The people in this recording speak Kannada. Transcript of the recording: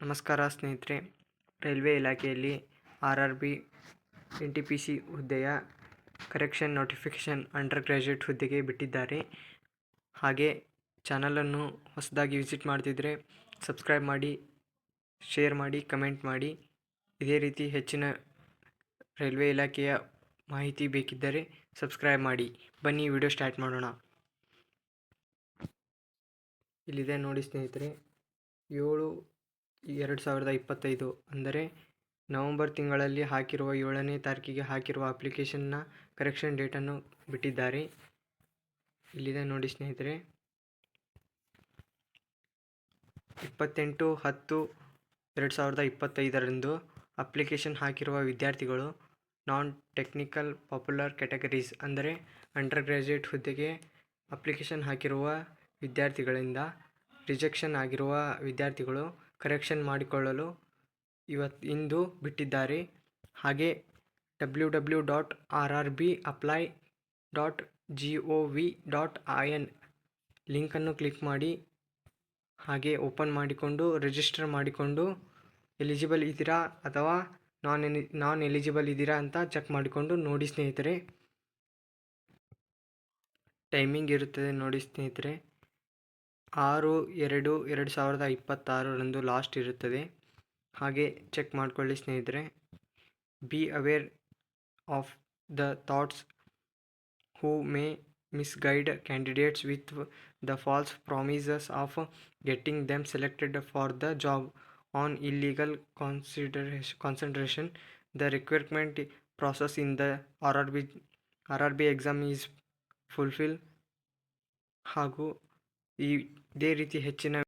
ನಮಸ್ಕಾರ ಸ್ನೇಹಿತರೆ. ರೈಲ್ವೆ ಇಲಾಖೆಯಲ್ಲಿ RRB NTPC ಹುದ್ದೆಯ ಕರೆಕ್ಷನ್ ನೋಟಿಫಿಕೇಷನ್ ಅಂಡರ್ ಗ್ರ್ಯಾಜುಯೇಟ್ ಹುದ್ದೆಗೆ ಬಿಟ್ಟಿದ್ದಾರೆ. ಹಾಗೆ ಚಾನಲನ್ನು ಹೊಸದಾಗಿ ವಿಸಿಟ್ ಮಾಡ್ತಿದ್ರೆ ಸಬ್ಸ್ಕ್ರೈಬ್ ಮಾಡಿ, ಶೇರ್ ಮಾಡಿ, ಕಮೆಂಟ್ ಮಾಡಿ. ಇದೇ ರೀತಿ ಹೆಚ್ಚಿನ ರೈಲ್ವೆ ಇಲಾಖೆಯ ಮಾಹಿತಿ ಬೇಕಿದ್ದರೆ ಸಬ್ಸ್ಕ್ರೈಬ್ ಮಾಡಿ. ಬನ್ನಿ ವಿಡಿಯೋ ಸ್ಟಾರ್ಟ್ ಮಾಡೋಣ. ಇಲ್ಲಿದೆ ನೋಡಿ ಸ್ನೇಹಿತರೆ, 7/2025 ಅಂದರೆ ನವೆಂಬರ್ ತಿಂಗಳಲ್ಲಿ ಹಾಕಿರುವ 7ನೇ ತಾರೀಕಿಗೆ ಹಾಕಿರುವ ಅಪ್ಲಿಕೇಶನ್ನ ಕರೆಕ್ಷನ್ ಡೇಟನ್ನು ಬಿಟ್ಟಿದ್ದಾರೆ. ಇಲ್ಲಿದೆ ನೋಡಿ ಸ್ನೇಹಿತರೆ, 28/10/2025 ಅಪ್ಲಿಕೇಶನ್ ಹಾಕಿರುವ ವಿದ್ಯಾರ್ಥಿಗಳು ನಾನ್ ಟೆಕ್ನಿಕಲ್ ಪಾಪ್ಯುಲರ್ ಕ್ಯಾಟಗರೀಸ್ ಅಂದರೆ ಅಂಡರ್ ಗ್ರ್ಯಾಜುಯೇಟ್ ಹುದ್ದೆಗೆ ಅಪ್ಲಿಕೇಶನ್ ಹಾಕಿರುವ ವಿದ್ಯಾರ್ಥಿಗಳಿಂದ ರಿಜೆಕ್ಷನ್ ಆಗಿರುವ ವಿದ್ಯಾರ್ಥಿಗಳು ಕರೆಕ್ಷನ್ ಮಾಡಿಕೊಳ್ಳಲು ಇಂದು ಬಿಟ್ಟಿದ್ದಾರೆ. ಹಾಗೆ www.rrbapply.gov.in ಲಿಂಕನ್ನು ಕ್ಲಿಕ್ ಮಾಡಿ ಹಾಗೆ ಓಪನ್ ಮಾಡಿಕೊಂಡು ರಿಜಿಸ್ಟರ್ ಮಾಡಿಕೊಂಡು ಎಲಿಜಿಬಲ್ ಇದ್ದೀರಾ ಅಥವಾ ನಾನ್ ಎಲಿಜಿಬಲ್ ಇದ್ದೀರಾ ಅಂತ ಚೆಕ್ ಮಾಡಿಕೊಂಡು ನೋಡಿ ಸ್ನೇಹಿತರೆ. ಟೈಮಿಂಗ್ ಇರುತ್ತದೆ ನೋಡಿ ಸ್ನೇಹಿತರೆ, 6/2/2026 ಲಾಸ್ಟ್ ಇರುತ್ತದೆ. ಹಾಗೆ ಚೆಕ್ ಮಾಡಿಕೊಳ್ಳಿ ಸ್ನೇಹಿತರೆ. Be aware of the thoughts who May misguide candidates with the false promises of getting them selected for the job on illegal consideration. The requirement process in the RRB exam is fulfill. ಹಾಗೂ ಇದೇ ರೀತಿ ಹೆಚ್ಚಿನ